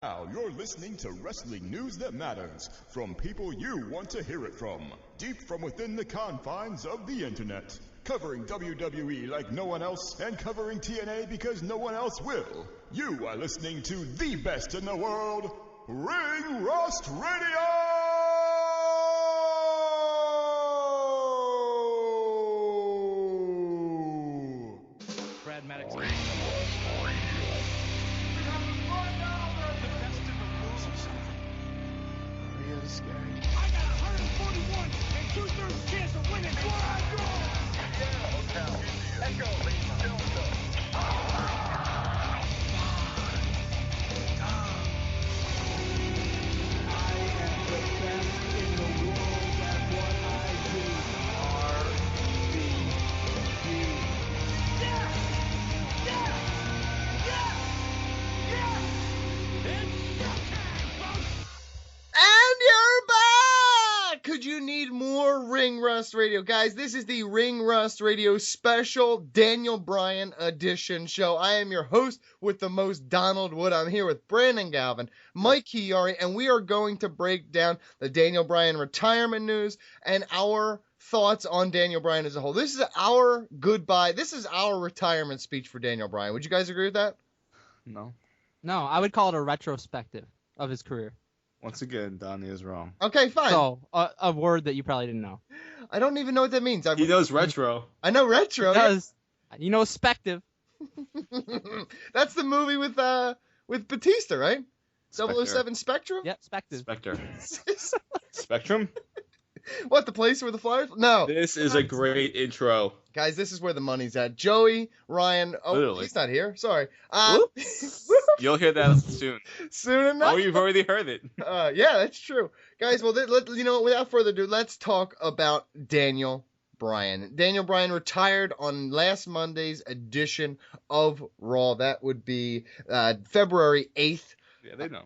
Now you're listening to wrestling news that matters from people you want to hear it from, deep from within the confines of the internet. Covering WWE like no one else and covering TNA because no one else will. You are listening to the best in the world, Ring Rust Radio! Brad Maddox. Scary. I got 141 and 2/3 chance of winning. Echo, ladies, film stuff. Could you need more Ring Rust Radio? Guys, this is the Ring Rust Radio special Daniel Bryan edition show. I am your host with the most Donald Wood. I'm here with Brandon Galvin, Mike Chiari, and we are going to break down the Daniel Bryan retirement news and our thoughts on Daniel Bryan as a whole. This is our goodbye. This is our retirement speech for Daniel Bryan. Would you guys agree with that? No, I would call it a retrospective of his career. Once again, Donnie is wrong. Okay, fine. So, a word that you probably didn't know. I don't even know what that means. He knows retro. I know retro. Because, you know, spective. That's the movie with Batista, right? Spectre. 007 Spectrum? Yep, spective. Spectre. Spectrum? What, the place where the Flyers? No. This is a great intro. Guys, this is where the money's at. Joey, Ryan. Oh, Literally. he's not here. Sorry. You'll hear that soon. Soon enough. Oh, you've already heard it. Yeah, that's true. Guys, well, without further ado, let's talk about Daniel Bryan. Daniel Bryan retired on last Monday's edition of Raw. That would be February 8th. Yeah, they know.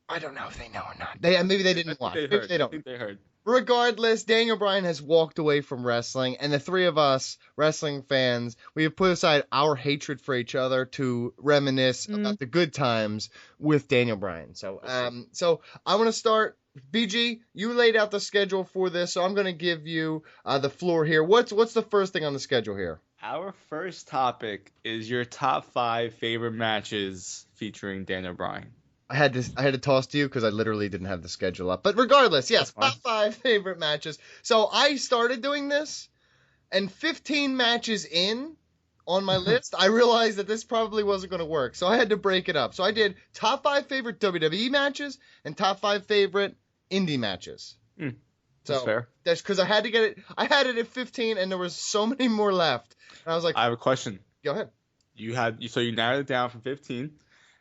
I don't know if they know or not. Maybe they didn't watch. Maybe they don't. I think they heard. Regardless, Daniel Bryan has walked away from wrestling, and the three of us, wrestling fans, we have put aside our hatred for each other to reminisce about the good times with Daniel Bryan. So I want to start. BG, you laid out the schedule for this, so I'm going to give you the floor here. What's the first thing on the schedule here? Our first topic is your top 5 favorite matches featuring Daniel Bryan. I had to toss to you because I literally didn't have the schedule up. But regardless, yes, top 5 favorite matches. So I started doing this, and 15 matches in on my list, I realized that this probably wasn't going to work. So I had to break it up. So I did top 5 favorite WWE matches and top 5 favorite indie matches. That's fair. That's because I had to get it. I had it at 15, and there was so many more left. And I was like, I have a question. Go ahead. You narrowed it down from 15.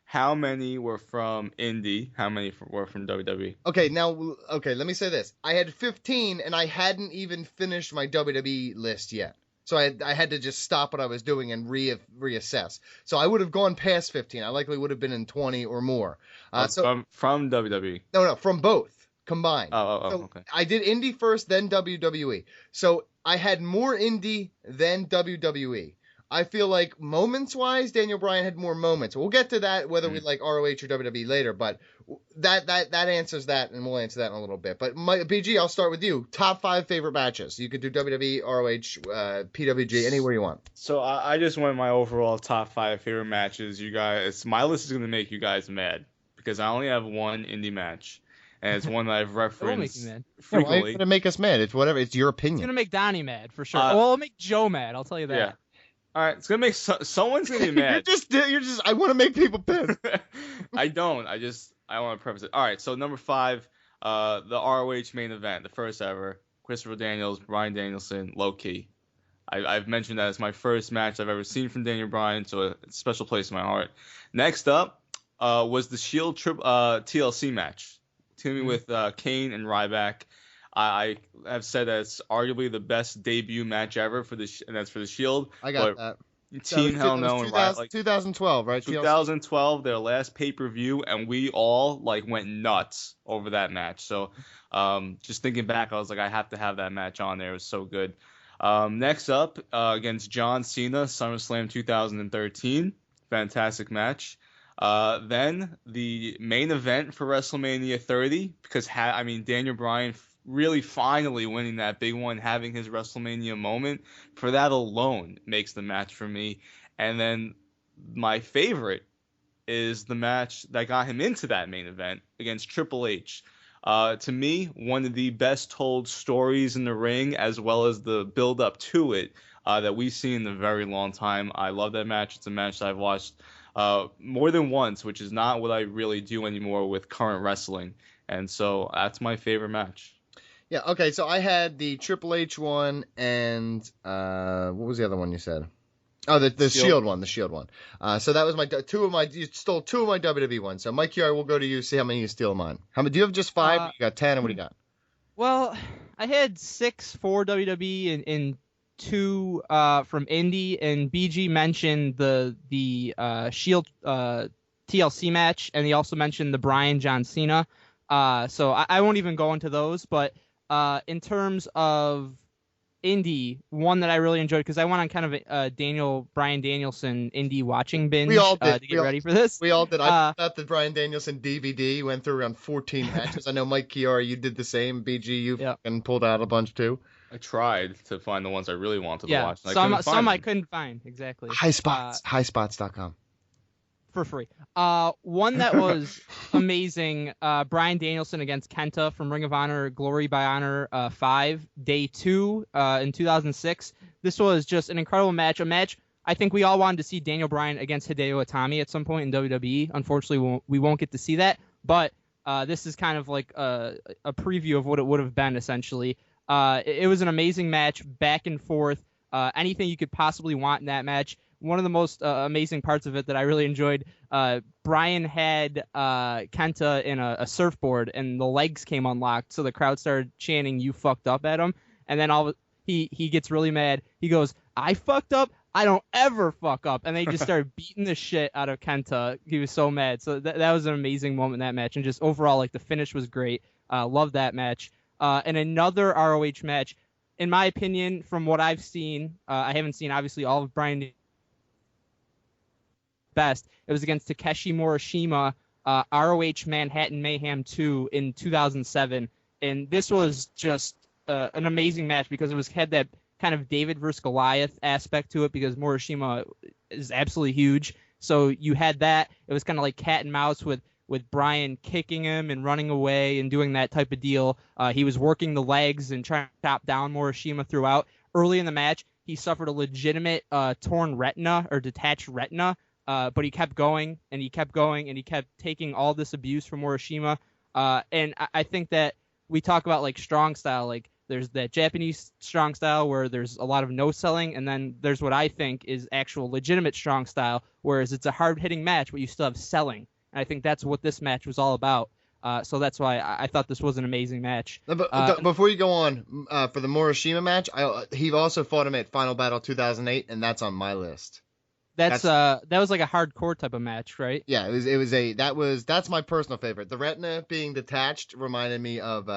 How many were from indie? How many were from WWE? Okay, let me say this. I had 15, and I hadn't even finished my WWE list yet. So I had to just stop what I was doing and reassess. So I would have gone past 15. I likely would have been in 20 or more. From WWE? No, from both combined. Okay. I did indie first, then WWE. So I had more indie than WWE. I feel like moments-wise, Daniel Bryan had more moments. We'll get to that, whether we like ROH or WWE later, but that answers that, and we'll answer that in a little bit. But BG, I'll start with you. Top 5 favorite matches. You could do WWE, ROH, PWG, anywhere you want. So I just went my overall top 5 favorite matches. You guys, my list is going to make you guys mad, because I only have one indie match, and it's one that I've referenced It won't make you mad. Why frequently. are you going to make us mad? It's whatever. It's your It's opinion. going to make Donnie mad, for sure. It'll make Joe mad, I'll tell you that. Yeah. All right, it's gonna make someone's gonna be mad. You're just. I want to make people pissed. I don't. I want to preface it. All right, so number 5, the ROH main event, the first ever, Christopher Daniels, Bryan Danielson, low key. I've mentioned that it's my first match I've ever seen from Daniel Bryan, so it's a special place in my heart. Next up was the Shield TLC match, teaming with Kane and Ryback. I have said that it's arguably the best debut match ever and that's for the Shield. I got that. Team Hell No and Ryback. 2012, right? 2012, their last pay-per-view, and we all went nuts over that match. So, just thinking back, I was like, I have to have that match on there. It was so good. Next up, against John Cena, SummerSlam 2013, fantastic match. Then the main event for WrestleMania 30, because Daniel Bryan really finally winning that big one, having his WrestleMania moment, for that alone makes the match for me. And then my favorite is the match that got him into that main event against Triple H. To me, one of the best told stories in the ring, as well as the build up to it, that we've seen in a very long time. I love that match. It's a match that I've watched more than once, which is not what I really do anymore with current wrestling. And so that's my favorite match. Yeah, okay, so I had the Triple H one and what was the other one you said? Oh, the Shield one, the Shield one. So that was you stole two of my WWE ones. So Mike Chiari, we'll go to you, see how many you steal mine. How many, do you have just 5? You got 10, and what do you got? Well, I had 6 for WWE and 2 from Indy, and BG mentioned the Shield TLC match, and he also mentioned the Bryan John Cena. So I won't even go into those, but in terms of Indy, one that I really enjoyed, because I went on kind of a Bryan Danielson Indy watching binge to get ready for this. We all did. I thought the Bryan Danielson DVD went through around 14 matches. I know Mike Chiari, you did the same. BG, you fucking pulled out a bunch too. I tried to find the ones I really wanted to watch. Some I couldn't find, exactly. Highspots.com. For free. One that was amazing, Bryan Danielson against Kenta from Ring of Honor Glory by Honor 5, Day 2 in 2006. This was just an incredible match. A match I think we all wanted to see Daniel Bryan against Hideo Itami at some point in WWE. Unfortunately, we won't get to see that, but this is kind of like a preview of what it would have been, essentially. It was an amazing match, back and forth, anything you could possibly want in that match. One of the most amazing parts of it that I really enjoyed, Bryan had Kenta in a surfboard, and the legs came unlocked, so the crowd started chanting, "You fucked up," at him. And then he gets really mad. He goes, "I fucked up? I don't ever fuck up." And they just started beating the shit out of Kenta. He was so mad. So that was an amazing moment in that match. And just overall, like, the finish was great. Loved that match. And another ROH match, in my opinion, from what I've seen, I haven't seen, obviously, all of Bryan best. It was against Takeshi Morishima, ROH Manhattan Mayhem 2 in 2007. And this was just an amazing match because it had that kind of David versus Goliath aspect to it, because Morishima is absolutely huge. So you had that. It was kind of like cat and mouse with Bryan kicking him and running away and doing that type of deal. He was working the legs and trying to chop down Morishima throughout. Early in the match, he suffered a legitimate torn retina or detached retina, but he kept going and he kept going and he kept taking all this abuse from Morishima. And I think that we talk about like strong style, like there's that Japanese strong style where there's a lot of no selling, and then there's what I think is actual legitimate strong style, whereas it's a hard hitting match but you still have selling. And I think that's what this match was all about. So that's why I thought this was an amazing match. Before you go on, for the Morishima match, he also fought him at Final Battle 2008, and that's on my list. That was like a hardcore type of match, right? Yeah, that's my personal favorite. The retina being detached reminded me of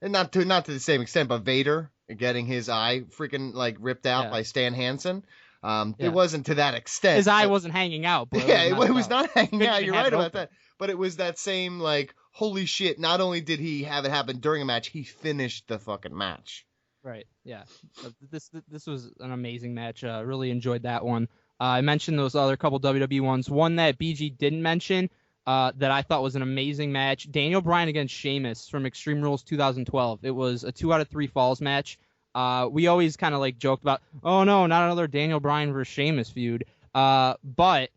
and not to the same extent, but Vader getting his eye freaking like ripped out by Stan Hansen. It wasn't to that extent. His eye wasn't hanging out, bro. Yeah, it was not hanging out. You're right about that. But it was that same like, holy shit! Not only did he have it happen during a match, he finished the fucking match. Right. Yeah. This was an amazing match. Really enjoyed that one. I mentioned those other couple WWE ones. One that BG didn't mention that I thought was an amazing match, Daniel Bryan against Sheamus from Extreme Rules 2012. It was a 2 out of 3 falls match. We always kind of like joked about, oh no, not another Daniel Bryan versus Sheamus feud. But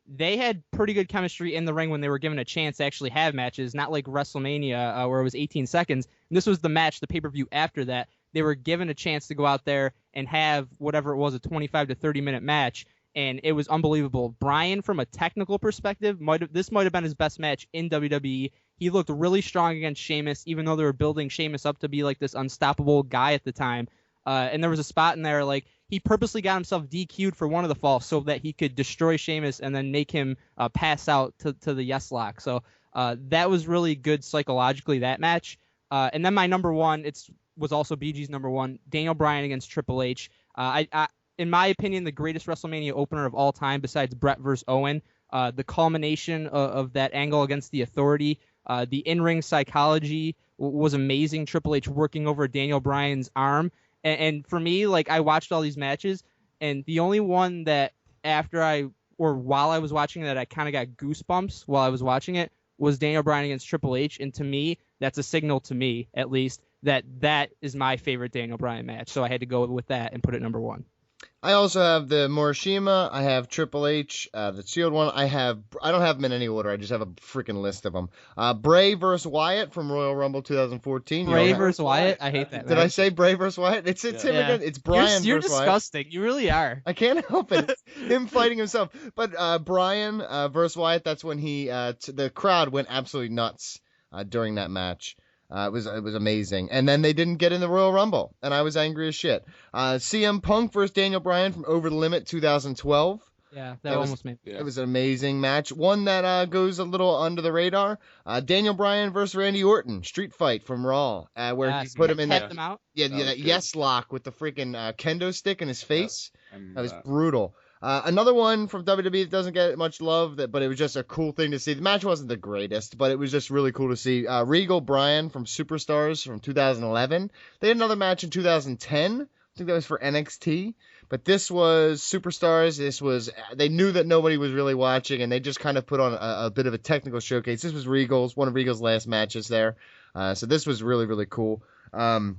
they had pretty good chemistry in the ring when they were given a chance to actually have matches, not like WrestleMania where it was 18 seconds. And this was the match, the pay-per-view after that. They were given a chance to go out there and have whatever it was, a 25 to 30 minute match. And it was unbelievable. Bryan, from a technical perspective, this might have been his best match in WWE. He looked really strong against Sheamus, even though they were building Sheamus up to be like this unstoppable guy at the time. And there was a spot in there, like, he purposely got himself DQ'd for one of the falls so that he could destroy Sheamus and then make him pass out to the yes lock. So that was really good psychologically, that match. And then my number one, was also BG's number one, Daniel Bryan against Triple H. In my opinion, the greatest WrestleMania opener of all time, besides Brett versus Owen. The culmination of that angle against the Authority, the in-ring psychology was amazing. Triple H working over Daniel Bryan's arm. And for me, like, I watched all these matches, and the only one that while I was watching that I kind of got goosebumps while I was watching it was Daniel Bryan against Triple H. And to me, that's a signal to me, at least, that is my favorite Daniel Bryan match. So I had to go with that and put it number 1. I also have the Morishima. I have Triple H, the Shield one. I don't have them in any order. I just have a freaking list of them. Bray versus Wyatt from Royal Rumble 2014. Bray versus Wyatt? I hate that. Did I say Bray versus Wyatt? It's him again. It's Bryan You're versus Wyatt. disgusting. You really are. I can't help it. It's him fighting himself. But Bryan versus Wyatt, that's when the crowd went absolutely nuts during that match. It was amazing. And then they didn't get in the Royal Rumble, and I was angry as shit. CM Punk versus Daniel Bryan from Over the Limit 2012. Yeah, that almost made It was an amazing match. One that goes a little under the radar. Daniel Bryan versus Randy Orton, street fight from Raw, where he put him in that yes lock with the freaking kendo stick in his face. That was brutal. Another one from WWE that doesn't get much love, but it was just a cool thing to see. The match wasn't the greatest, but it was just really cool to see. Regal Bryan from Superstars from 2011. They had another match in 2010. I think that was for NXT. But this was Superstars. They knew that nobody was really watching, and they just kind of put on a bit of a technical showcase. This was one of Regal's last matches there. So this was really, really cool. And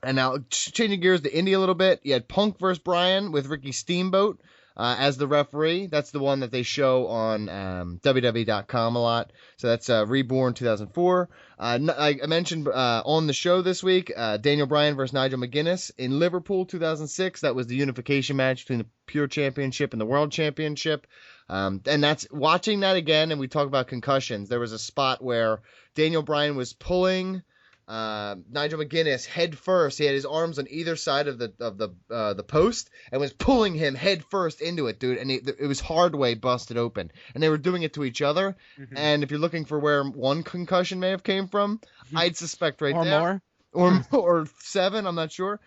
now, changing gears to Indy a little bit, you had Punk versus Bryan with Ricky Steamboat as the referee. That's the one that they show on WWE.com a lot. So that's Reborn 2004. I mentioned on the show this week, Daniel Bryan versus Nigel McGuinness in Liverpool 2006. That was the unification match between the Pure Championship and the World Championship. And that's watching that again, and we talk about concussions. There was a spot where Daniel Bryan was pulling Nigel McGuinness head first. He had his arms on either side of the post and was pulling him head first into it, dude. And it was hard way busted open. And they were doing it to each other. Mm-hmm. And if you're looking for where one concussion may have came from, I'd suspect right there. Or 7, I'm not sure.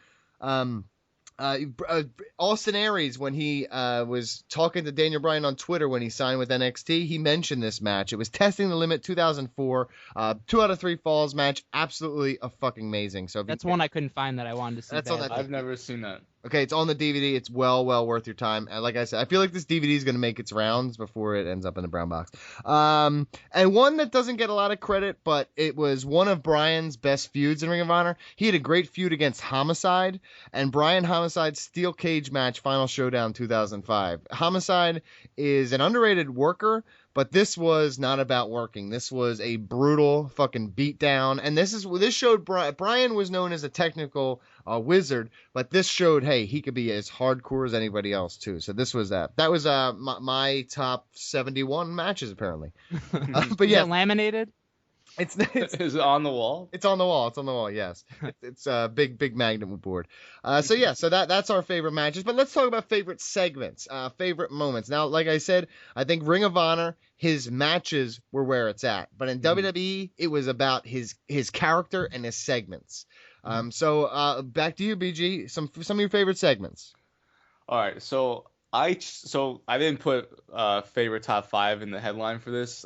Austin Aries, when he was talking to Daniel Bryan on Twitter when he signed with NXT, he mentioned this match. It was Testing the Limit 2004, 2 out of 3 falls match. Absolutely fucking amazing. So that's one I couldn't find that I wanted to see. That's on that. I've never seen that. Okay, it's on the DVD. It's well worth your time. Like I said, I feel like this DVD is going to make its rounds before it ends up in the brown box. And one that doesn't get a lot of credit, but it was one of Bryan's best feuds in Ring of Honor. He had a great feud against Homicide, and Bryan Homicide's Steel Cage match, Final Showdown 2005. Homicide is an underrated worker, but this was not about working. This was a brutal fucking beatdown, and this showed Bryan was known as a technical wizard, but this showed, hey, he could be as hardcore as anybody else too. So this was that. That was my top 71 matches apparently. But yeah, is it laminated? It's Is it on the wall? It's on the wall. It's on the wall. Yes, it's a big magnet board. So that's our favorite matches. But let's talk about favorite segments, favorite moments. Now, like I said, I think Ring of Honor, his matches were where it's at, but in WWE, it was about his character and his segments. So back to you, BG. Some of your favorite segments. All right, so I didn't put favorite top 5 in the headline for this.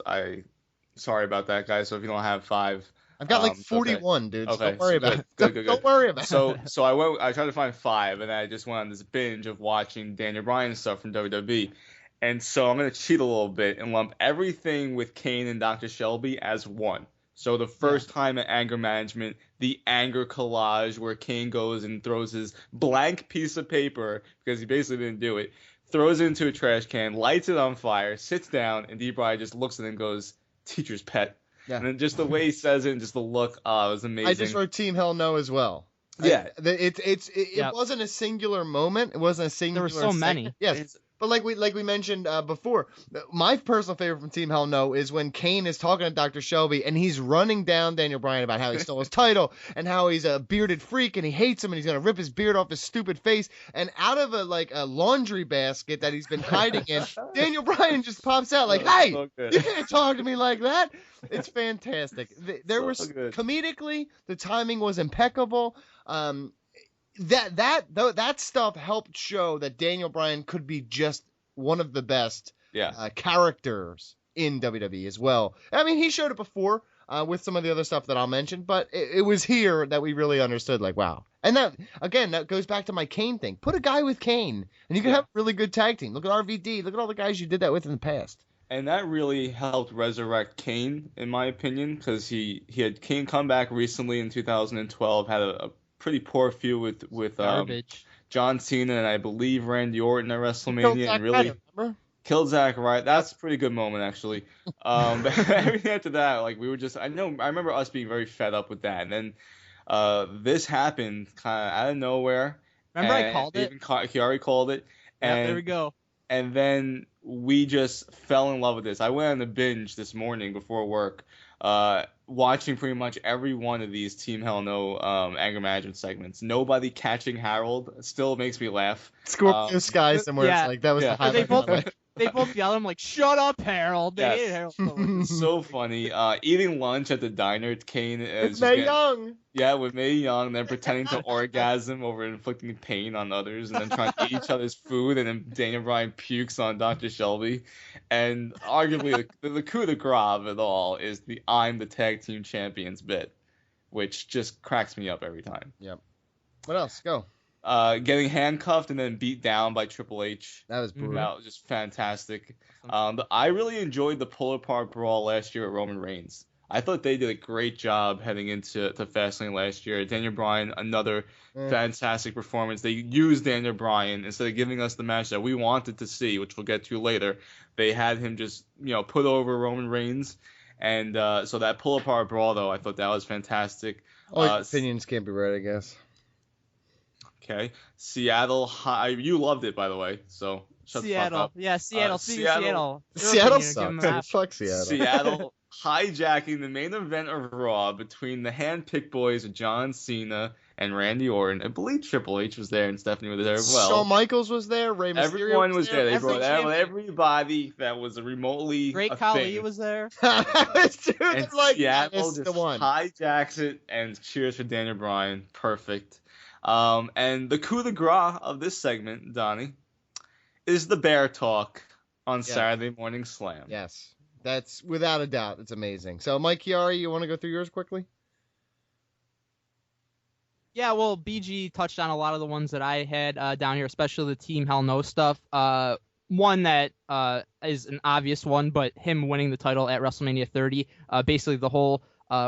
Sorry about that, guys. So if you don't have 5, I've got like 41, okay. Dude. So don't worry about it. Good. Don't worry about it. So I tried to find 5, and I just went on this binge of watching Daniel Bryan stuff from WWE. And so I'm gonna cheat a little bit and lump everything with Kane and Dr. Shelby as one. So the first time at Anger Management, the anger collage where Kane goes and throws his blank piece of paper, because he basically didn't do it, throws it into a trash can, lights it on fire, sits down, and D-Bry just looks at him and goes, "Teacher's pet." Yeah. And then just the way he says it and just the look, it was amazing. I just wrote Team Hell No as well. Yeah. It wasn't a singular moment. It wasn't a singular There were so many. Yes. But like we mentioned before, my personal favorite from Team Hell No is when Kane is talking to Dr. Shelby and he's running down Daniel Bryan about how he stole his title and how he's a bearded freak and he hates him and he's gonna rip his beard off his stupid face. And out of a laundry basket that he's been hiding in, Daniel Bryan just pops out like, "Hey, you can't talk to me like that." It's fantastic. There was comedically, the timing was impeccable. That stuff helped show that Daniel Bryan could be just one of the best characters in WWE as well. I mean, he showed it before with some of the other stuff that I'll mention, but it was here that we really understood, like, wow. And that, again, that goes back to my Kane thing. Put a guy with Kane, and you can have a really good tag team. Look at RVD. Look at all the guys you did that with in the past. And that really helped resurrect Kane, in my opinion, because he had Kane come back recently in 2012, had a pretty poor feud with John Cena and I believe Randy Orton at WrestleMania, and really killed Zack Ryder. That's a pretty good moment, actually. But everything after that, like, we were just, I remember us being very fed up with that. And then this happened kind of out of nowhere. Remember I called it? He already called it. And there we go. And then we just fell in love with this. I went on the binge this morning before work, watching pretty much every one of these Team Hell No anger management segments. Nobody catching Harold still makes me laugh. Scorpio Sky somewhere. It's like that was the highlight. They both yell at him like, "Shut up, Harold!" They hate Harold. It's so funny. Eating lunch at the diner, Kane is Mae Young. Yeah, with Mae Young, then pretending to orgasm over inflicting pain on others, and then trying to eat each other's food, and then Daniel Bryan pukes on Dr. Shelby. And arguably, the coup de grace of it all is the "I'm the tag team champions" bit, which just cracks me up every time. Yep. What else? Go. Getting handcuffed and then beat down by Triple H. That was brutal. That was just fantastic. I really enjoyed the pull-apart brawl last year at Roman Reigns. I thought they did a great job heading into Fastlane last year. Daniel Bryan, another fantastic performance. They used Daniel Bryan instead of giving us the match that we wanted to see, which we'll get to later. They had him just, put over Roman Reigns. And so that pull-apart brawl, though, I thought that was fantastic. Your opinions can't be right, I guess. Okay. Seattle High. You loved it, by the way, so shut the fuck up. Yeah, Seattle. Seattle sucks. Fuck Seattle. Seattle hijacking the main event of Raw between the hand-picked boys of John Cena and Randy Orton. I believe Triple H was there and Stephanie was there as well. Shawn Michaels was there. Rey Mysterio Everyone was there. They brought everybody that was remotely Great Khali was there. And Seattle just hijacks it and cheers for Daniel Bryan. Perfect. And the coup de grace of this segment, Donnie, is the bear talk on Saturday Morning Slam. Yes, that's without a doubt. It's amazing. So, Mike Chiari, you want to go through yours quickly? Yeah, well, BG touched on a lot of the ones that I had down here, especially the Team Hell No stuff. One that is an obvious one, but him winning the title at WrestleMania 30, basically the whole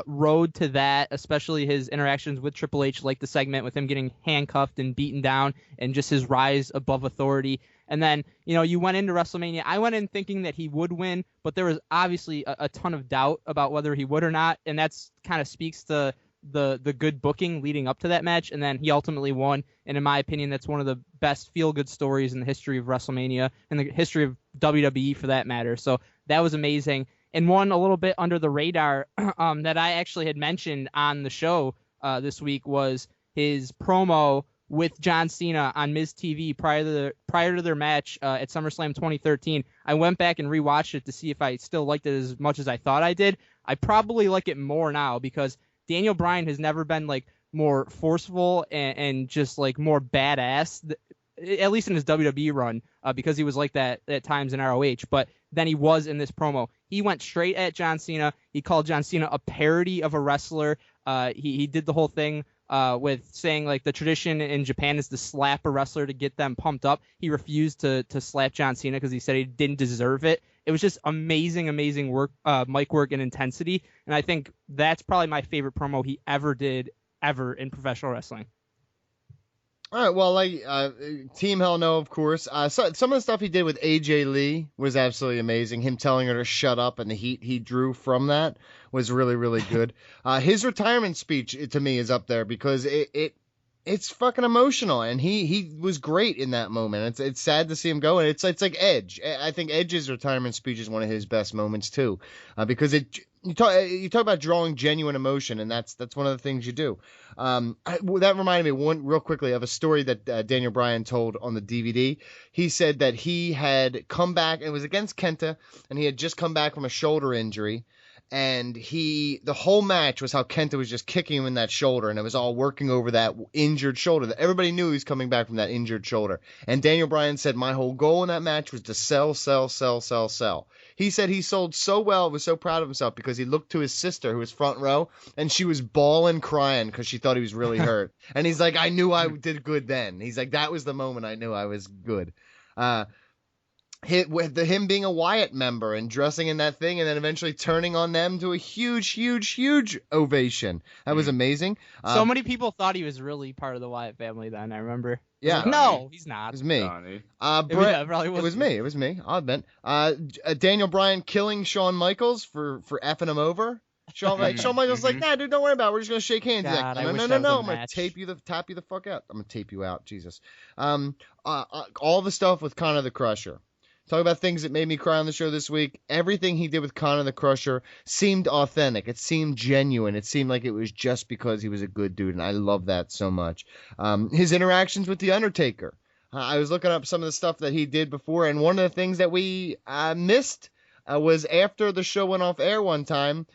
road to that, especially his interactions with Triple H, like the segment with him getting handcuffed and beaten down and just his rise above authority. And then, you went into WrestleMania. I went in thinking that he would win, but there was obviously a ton of doubt about whether he would or not. And that's kind of speaks to the good booking leading up to that match. And then he ultimately won. And in my opinion, that's one of the best feel-good stories in the history of WrestleMania and the history of WWE for that matter. So that was amazing. And one a little bit under the radar that I actually had mentioned on the show this week was his promo with John Cena on Miz TV prior to their match at SummerSlam 2013. I went back and rewatched it to see if I still liked it as much as I thought I did. I probably like it more now because Daniel Bryan has never been like more forceful and just like more badass, at least in his WWE run, because he was like that at times in ROH. But then he was in this promo. He went straight at John Cena. He called John Cena a parody of a wrestler. He did the whole thing with saying like the tradition in Japan is to slap a wrestler to get them pumped up. He refused to slap John Cena because he said he didn't deserve it. It was just amazing work, mic work and intensity. And I think that's probably my favorite promo he ever did in professional wrestling. All right, well, Team Hell No, of course. So, some of the stuff he did with AJ Lee was absolutely amazing. Him telling her to shut up and the heat he drew from that was really, really good. His retirement speech, to me, is up there because it's fucking emotional, and he was great in that moment. It's sad to see him go, and it's like Edge. I think Edge's retirement speech is one of his best moments too, because you talk about drawing genuine emotion, and that's one of the things you do. That reminded me one real quickly of a story that Daniel Bryan told on the DVD. He said that he had come back, it was against Kenta, and he had just come back from a shoulder injury. and the whole match was how Kenta was just kicking him in that shoulder, and it was all working over that injured shoulder. That everybody knew he was coming back from that injured shoulder. And Daniel Bryan said, my whole goal in that match was to sell, sell, sell, sell, sell. He said he sold so well, was so proud of himself because he looked to his sister, who was front row, and she was bawling, crying because she thought he was really hurt. And he's like, I knew I did good then. He's like, that was the moment I knew I was good. Him being a Wyatt member and dressing in that thing and then eventually turning on them to a huge, huge, huge ovation. That was amazing. So many people thought he was really part of the Wyatt family then, I remember. Yeah. Like, no, he's not. It was me. Donnie. Yeah, it probably It was me. It was me. I'll admit. Daniel Bryan killing Shawn Michaels for effing him over. Shawn Michaels like, nah, dude, don't worry about it. We're just gonna shake hands. He's God, like, I no, wish no, that no, was I'm a gonna match. tap you the fuck out. I'm gonna tape you out. Jesus. All the stuff with Conor the Crusher. Talk about things that made me cry on the show this week. Everything he did with Conor the Crusher seemed authentic. It seemed genuine. It seemed like it was just because he was a good dude, and I love that so much. His interactions with The Undertaker. I was looking up some of the stuff that he did before, and one of the things that we missed was after the show went off air one time,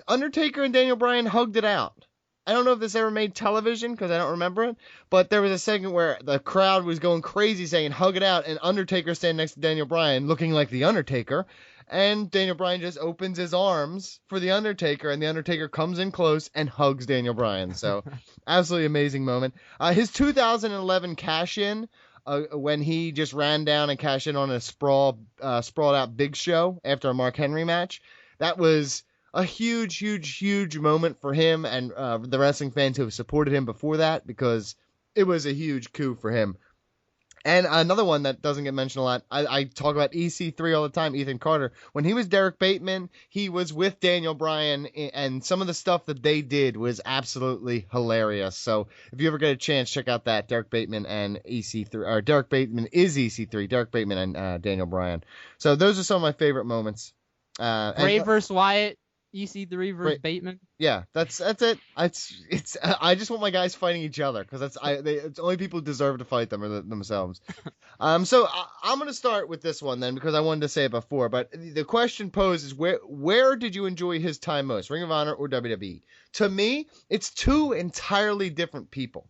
Undertaker and Daniel Bryan hugged it out. I don't know if this ever made television because I don't remember it, but there was a segment where the crowd was going crazy saying hug it out, and Undertaker standing next to Daniel Bryan looking like The Undertaker, and Daniel Bryan just opens his arms for The Undertaker, and The Undertaker comes in close and hugs Daniel Bryan. So absolutely amazing moment. His 2011 cash-in, when he just ran down and cashed in on a sprawled out Big Show after a Mark Henry match, that was a huge, huge, huge moment for him and the wrestling fans who have supported him before that, because it was a huge coup for him. And another one that doesn't get mentioned a lot, I talk about EC3 all the time, Ethan Carter. When he was Derek Bateman, he was with Daniel Bryan, and some of the stuff that they did was absolutely hilarious. So if you ever get a chance, check out that Derek Bateman and EC3, or Derek Bateman is EC3, Derek Bateman and Daniel Bryan. So those are some of my favorite moments. Bray versus Wyatt. EC3 versus Bateman. Yeah, that's it. It's I just want my guys fighting each other because it's only people who deserve to fight them are themselves. So I'm gonna start with this one then because I wanted to say it before, but the question posed is where did you enjoy his time most, Ring of Honor or WWE? To me, it's two entirely different people.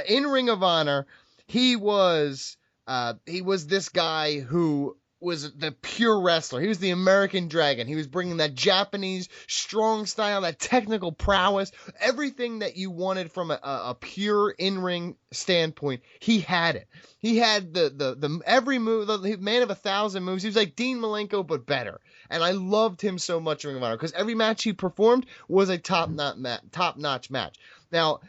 In Ring of Honor, he was this guy who was the pure wrestler. He was the American Dragon. He was bringing that Japanese strong style, that technical prowess, everything that you wanted from a pure in-ring standpoint. He had it. He had the every move, the man of 1,000 moves. He was like Dean Malenko, but better. And I loved him so much in Ring of Honor because every match he performed was a top-notch match. Now,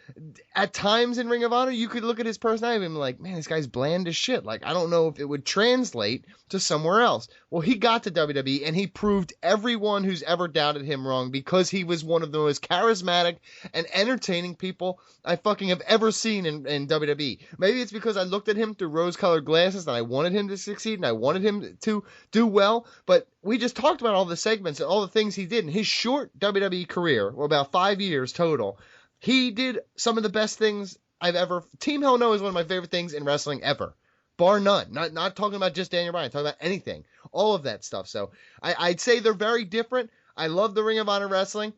at times in Ring of Honor, you could look at his personality and be like, man, this guy's bland as shit. Like, I don't know if it would translate to somewhere else. Well, he got to WWE, and he proved everyone who's ever doubted him wrong because he was one of the most charismatic and entertaining people I fucking have ever seen in WWE. Maybe it's because I looked at him through rose-colored glasses and I wanted him to succeed and I wanted him to do well, but we just talked about all the segments and all the things he did in his short WWE career, or about 5 years total. He did some of the best things I've ever... Team Hell No is one of my favorite things in wrestling ever. Bar none. Not talking about just Daniel Bryan. Talking about anything. All of that stuff. So I'd say they're very different. I love the Ring of Honor wrestling.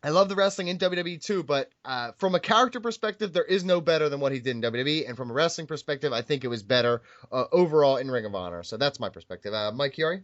I love the wrestling in WWE too, but from a character perspective, there is no better than what he did in WWE. And from a wrestling perspective, I think it was better overall in Ring of Honor. So that's my perspective. Mike Chiari?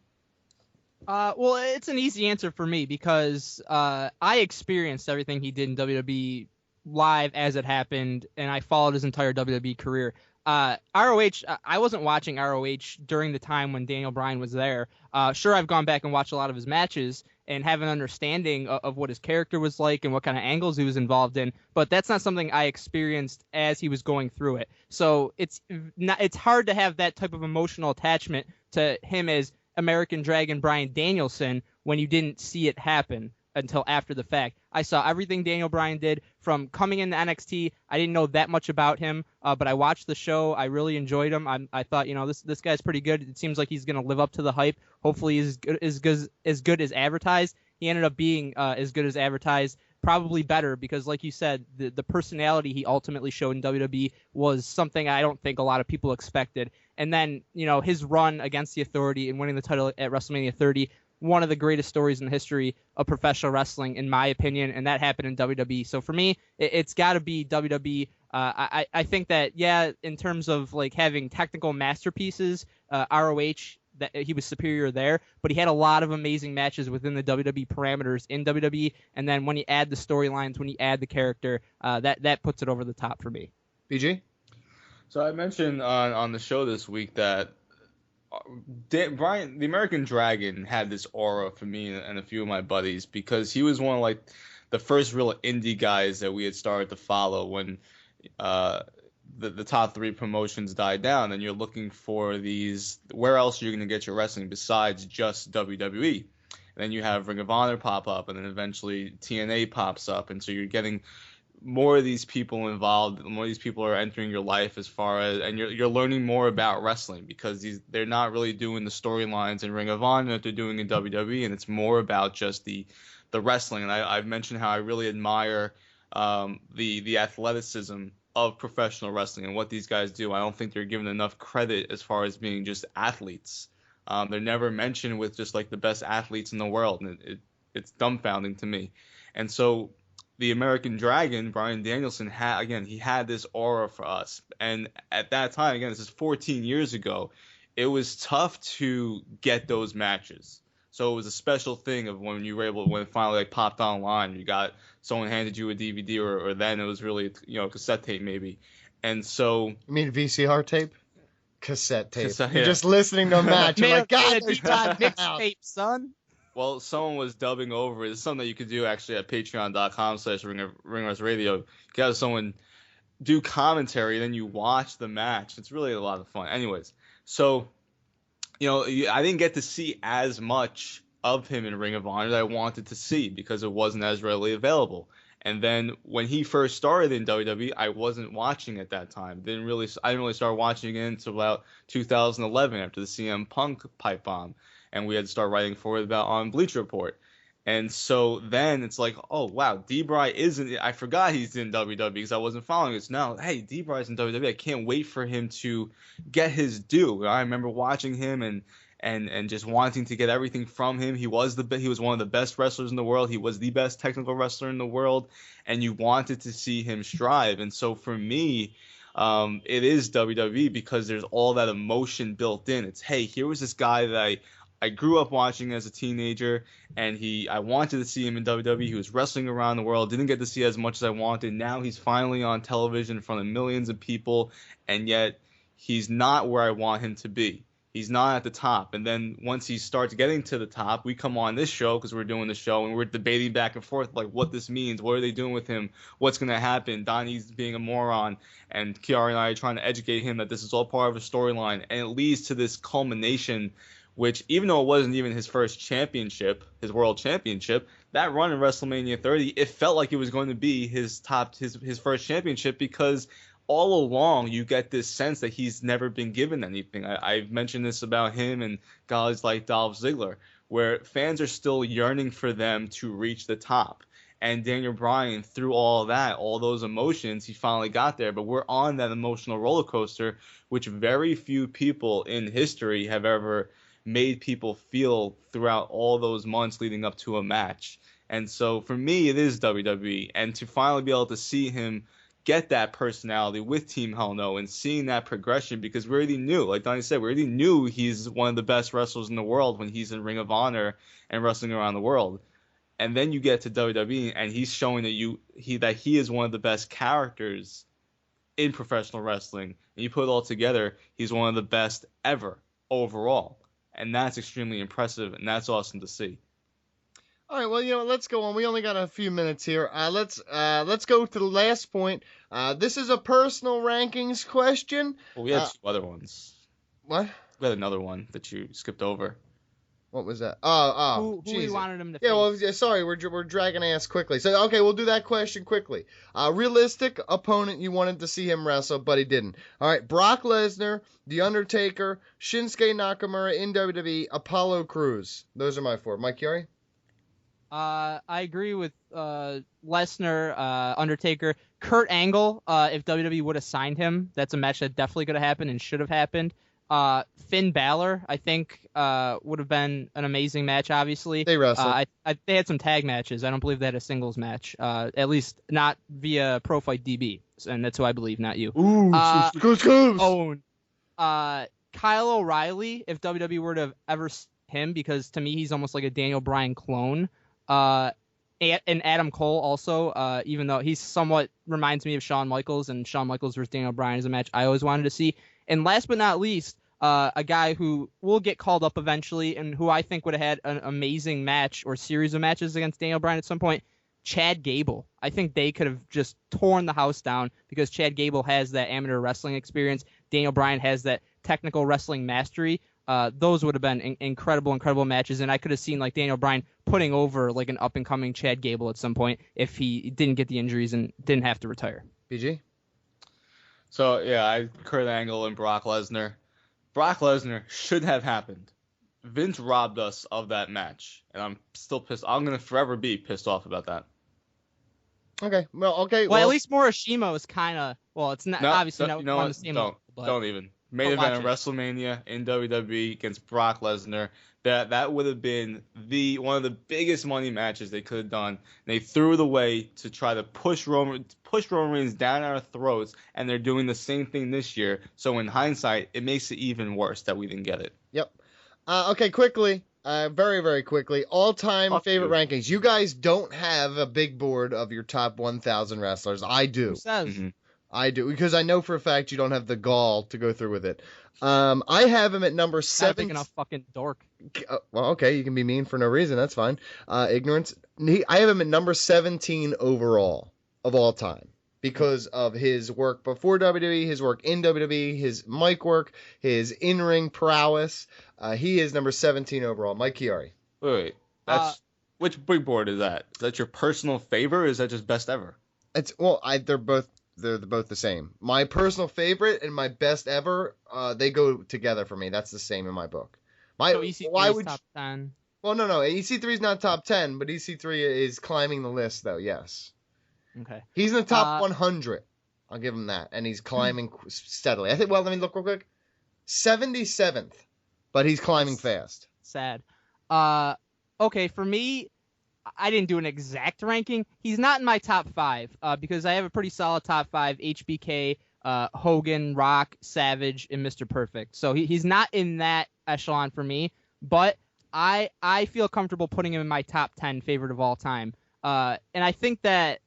Well, it's an easy answer for me because I experienced everything he did in WWE live as it happened, and I followed his entire WWE career. ROH, I wasn't watching ROH during the time when Daniel Bryan was there. Sure, I've gone back and watched a lot of his matches and have an understanding of what his character was like and what kind of angles he was involved in, but that's not something I experienced as he was going through it. So it's hard to have that type of emotional attachment to him as American Dragon Bryan Danielson when you didn't see it happen until after the fact. I saw everything Daniel Bryan did from coming into NXT. I didn't know that much about him, but I watched the show. I really enjoyed him. I thought, this guy's pretty good. It seems like he's going to live up to the hype. Hopefully he's as good as advertised. He ended up being as good as advertised, probably better because, like you said, the personality he ultimately showed in WWE was something I don't think a lot of people expected. And then, his run against the Authority and winning the title at WrestleMania 30, one of the greatest stories in the history of professional wrestling, in my opinion, and that happened in WWE. So for me, it's got to be WWE. I think that, yeah, in terms of like having technical masterpieces, ROH, that he was superior there, but he had a lot of amazing matches within the WWE parameters in WWE. And then when you add the storylines, when you add the character, that puts it over the top for me. BG? So I mentioned on the show this week that Bryan, the American Dragon, had this aura for me and a few of my buddies because he was one of like the first real indie guys that we had started to follow when the top 3 promotions died down, and you're looking for these, where else are you going to get your wrestling besides just WWE? And then you have Ring of Honor pop up, and then eventually TNA pops up, and so you're getting more of these people involved, more of these people are entering your life as far as, and you're learning more about wrestling because they're not really doing the storylines in Ring of Honor that they're doing in WWE, and it's more about just the wrestling. And I've mentioned how I really admire the athleticism of professional wrestling and what these guys do. I don't think they're given enough credit as far as being just athletes. They're never mentioned with just like the best athletes in the world, and it's dumbfounding to me. And so the American Dragon, Bryan Danielson, he had this aura for us. And at that time, again, this is 14 years ago, it was tough to get those matches. So it was a special thing of when you were able, when it finally like popped online, you got, someone handed you a DVD, or then it was really, cassette tape maybe. And so. You mean VCR tape? Cassette tape. Cassette, You're yeah. just listening to a match. You're like, God, there's mixtape, son. Well, someone was dubbing over it. It's something that you could do actually at patreon.com/Ringrust Radio. You can have someone do commentary, then you watch the match. It's really a lot of fun. Anyways, so, I didn't get to see as much of him in Ring of Honor that I wanted to see because it wasn't as readily available. And then when he first started in WWE, I wasn't watching at that time. I didn't really start watching it until about 2011 after the CM Punk pipe bomb. And we had to start writing for it about on Bleacher Report. And so then it's like, oh, wow, D-Bry I forgot he's in WWE because I wasn't following it. So now, hey, D-Bry's in WWE. I can't wait for him to get his due. I remember watching him and just wanting to get everything from him. He was one of the best wrestlers in the world. He was the best technical wrestler in the world. And you wanted to see him strive. And so for me, it is WWE because there's all that emotion built in. It's, hey, here was this guy that I grew up watching as a teenager, and I wanted to see him in WWE. He was wrestling around the world, didn't get to see as much as I wanted. Now he's finally on television in front of millions of people, and yet he's not where I want him to be. He's not at the top. And then once he starts getting to the top, we come on this show because we're doing the show, and we're debating back and forth like what this means. What are they doing with him? What's going to happen? Donnie's being a moron, and Kiara and I are trying to educate him that this is all part of a storyline, and it leads to this culmination, which even though it wasn't even his first championship, his world championship, that run in WrestleMania 30, it felt like it was going to be his first championship because all along you get this sense that he's never been given anything. I've mentioned this about him and guys like Dolph Ziggler, where fans are still yearning for them to reach the top. And Daniel Bryan, through all that, all those emotions, he finally got there. But we're on that emotional roller coaster, which very few people in history have ever made people feel throughout all those months leading up to a match. And so for me, it is WWE. And to finally be able to see him get that personality with Team Hell No and seeing that progression, because we already knew, like Donnie said, we already knew he's one of the best wrestlers in the world when he's in Ring of Honor and wrestling around the world. And then you get to WWE and he's showing that he is one of the best characters in professional wrestling. And you put it all together, he's one of the best ever overall. And that's extremely impressive, and that's awesome to see. All right, well, let's go on. We only got a few minutes here. Let's go to the last point. This is a personal rankings question. Well, we had two other ones. What? We had another one that you skipped over. What was that? Who we Jesus. wanted him to Yeah, face. well, sorry, we're dragging ass quickly. So, okay, we'll do that question quickly. Realistic opponent you wanted to see him wrestle, but he didn't. All right, Brock Lesnar, The Undertaker, Shinsuke Nakamura in WWE, Apollo Crews. Those are my four. Mike Chiari? I agree with Lesnar, Undertaker, Kurt Angle. If WWE would have signed him, that's a match that definitely could have happened and should have happened. Finn Balor, I think, would have been an amazing match. Obviously, They wrestled. They had some tag matches. I don't believe they had a singles match. At least not via Pro Fight DB, and that's who I believe, not you. Ooh, Scoops. Own. Kyle O'Reilly, if WWE were to have ever seen him, because to me he's almost like a Daniel Bryan clone. And Adam Cole also, even though he somewhat reminds me of Shawn Michaels, and Shawn Michaels versus Daniel Bryan is a match I always wanted to see. And last but not least, a guy who will get called up eventually and who I think would have had an amazing match or series of matches against Daniel Bryan at some point, Chad Gable. I think they could have just torn the house down because Chad Gable has that amateur wrestling experience. Daniel Bryan has that technical wrestling mastery. Those would have been incredible matches, and I could have seen like Daniel Bryan putting over like an up-and-coming Chad Gable at some point if he didn't get the injuries and didn't have to retire. BG? So, yeah, Kurt Angle and Brock Lesnar. Brock Lesnar should have happened. Vince robbed us of that match, and I'm still pissed. I'm going to forever be pissed off about that. Okay. Well, at least Morishima is kind of, well, it's not obviously not on the same level. Don't even. Main event of WrestleMania in WWE against Brock Lesnar. That would have been one of the biggest money matches they could have done. They threw it away to try to push Roman Reigns down our throats, and they're doing the same thing this year. So in hindsight, it makes it even worse that we didn't get it. Yep. Okay, quickly. Very, very quickly. All-time favorite rankings. You guys don't have a big board of your top 1,000 wrestlers. I do. Who says? Mm-hmm. I do, because I know for a fact you don't have the gall to go through with it. I have him at number 7. Big enough fucking dork. Well, okay, you can be mean for no reason. That's fine. Ignorance. I have him at number 17 overall of all time because of his work before WWE, his work in WWE, his mic work, his in-ring prowess. He is number 17 overall. Mike Chiari. Wait. That's which big board is that? Is that your personal favor, or is that just best ever? They're both the same. My personal favorite and my best ever, they go together for me. That's the same in my book. So EC3 is top 10. Well, no. EC3 is not top 10, but EC3 is climbing the list, though. Yes. Okay. He's in the top 100. I'll give him that, and he's climbing steadily. I think. Well, let me look real quick. 77th, but he's climbing fast. Sad. Okay, for me, I didn't do an exact ranking. He's not in my top 5 because I have a pretty solid top 5: HBK, Hogan, Rock, Savage, and Mr. Perfect. So he's not in that echelon for me, but I feel comfortable putting him in my top 10 favorite of all time. And I think that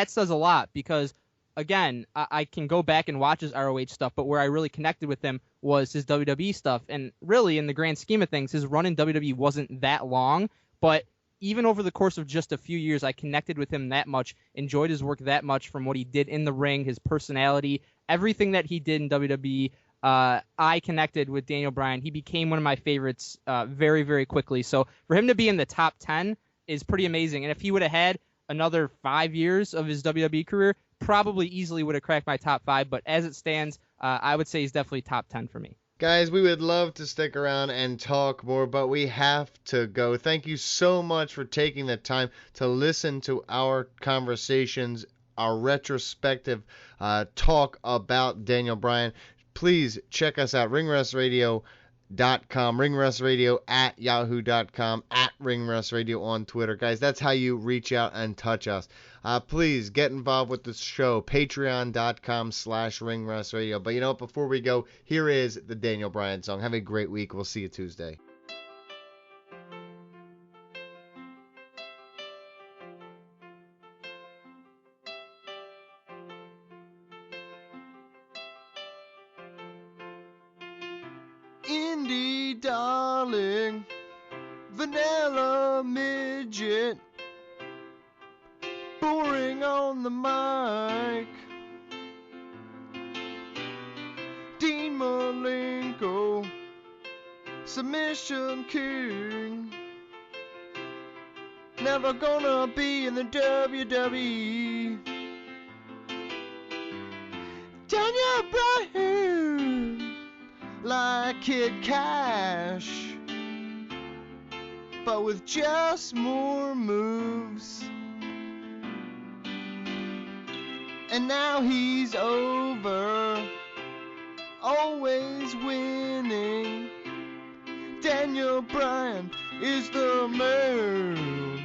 says a lot because, again, I can go back and watch his ROH stuff, but where I really connected with him was his WWE stuff. And really, in the grand scheme of things, his run in WWE wasn't that long, but even over the course of just a few years, I connected with him that much, enjoyed his work that much from what he did in the ring, his personality, everything that he did in WWE. I connected with Daniel Bryan. He became one of my favorites very, very quickly. So for him to be in the top 10 is pretty amazing. And if he would have had another 5 years of his WWE career, probably easily would have cracked my top 5. But as it stands, I would say he's definitely top 10 for me. Guys, we would love to stick around and talk more, but we have to go. Thank you so much for taking the time to listen to our conversations, our retrospective talk about Daniel Bryan. Please check us out, ringrustradio.com, ringrustradio at yahoo.com, at ringrustradio on Twitter. Guys, that's how you reach out and touch us. Please get involved with the show, patreon.com/ringrustradio. But you know what, before we go, here is the Daniel Bryan song. Have a great week. We'll see you Tuesday. Indie darling, vanilla midget, boring on the mic. Dean Malenko, submission king, never gonna be in the WWE. Daniel Bryan, like Kid Cash, but with just more moves. And now he's over always winning. Daniel Bryan is the man.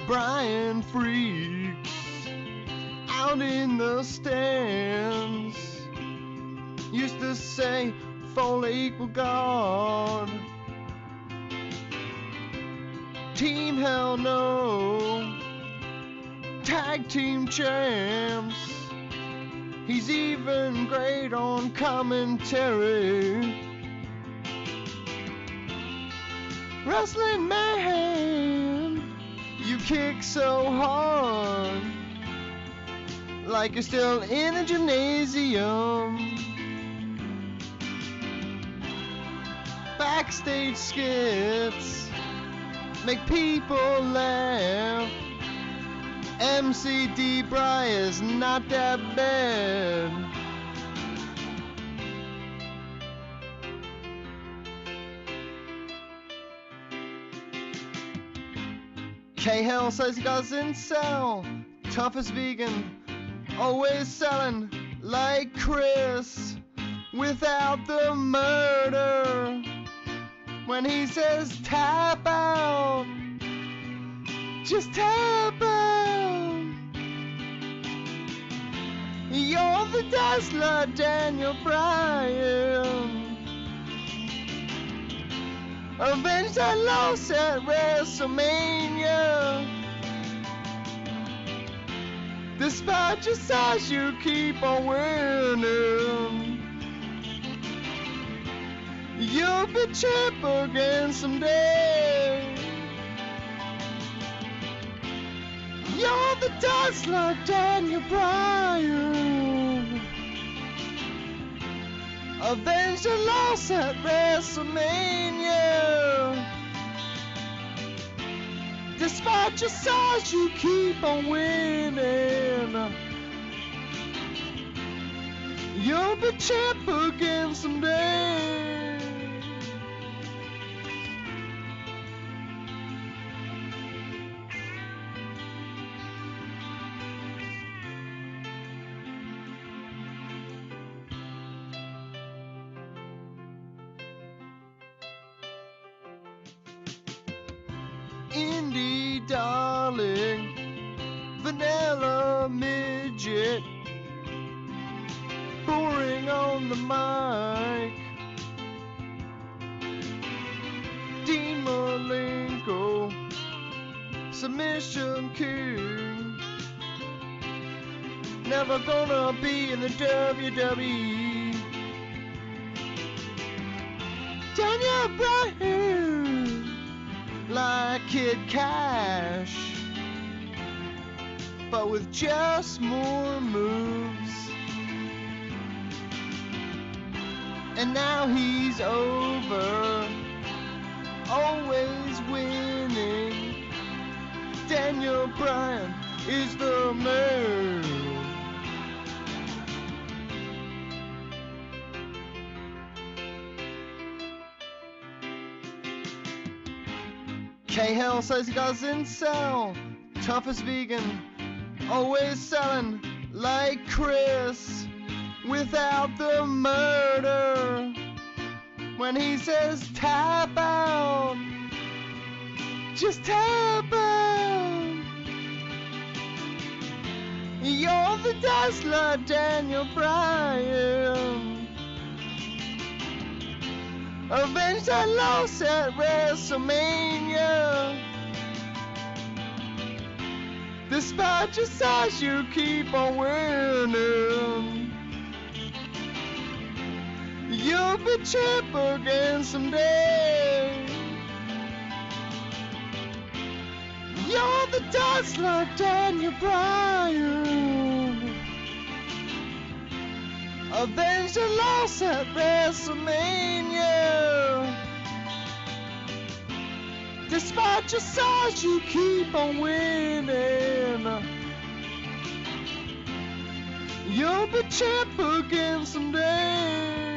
Bryan freaks out in the stands. Used to say, fall equal God. Team hell no. Tag team champs. He's even great on commentary. Wrestling man, you kick so hard, like you're still in a gymnasium. Backstage skits make people laugh. MCD Bryan's not that bad. K-Hell says he doesn't sell. Toughest vegan, always selling like Chris, without the murder. When he says tap out, just tap out. You're the Dazzler, Daniel Bryan. Avenge that loss at WrestleMania. Despite your size, you keep on winning. You'll be champ again someday. You're the Dazzler, Daniel Bryan. Avenge the loss at WrestleMania. Despite your size, you keep on winning. You'll be champ again someday. Indie darling, vanilla midget, boring on the mic. Dean Malenko, submission king, never gonna be in the WWE. Daniel Bryan, like Kid Cash, but with just more moves. And now he's over, always winning. Daniel Bryan is the man. K-Hell says he doesn't sell. Toughest vegan, always selling like Chris, without the murder. When he says tap out, just tap out. You're the Dazzler, Daniel Bryan. Avenge that loss at WrestleMania. Despite your size, you keep on winning. You'll be champ again someday. You're the Dazzler, Daniel Bryan. Avenge the loss at WrestleMania. Despite your size, you keep on winning. You'll be champ again someday.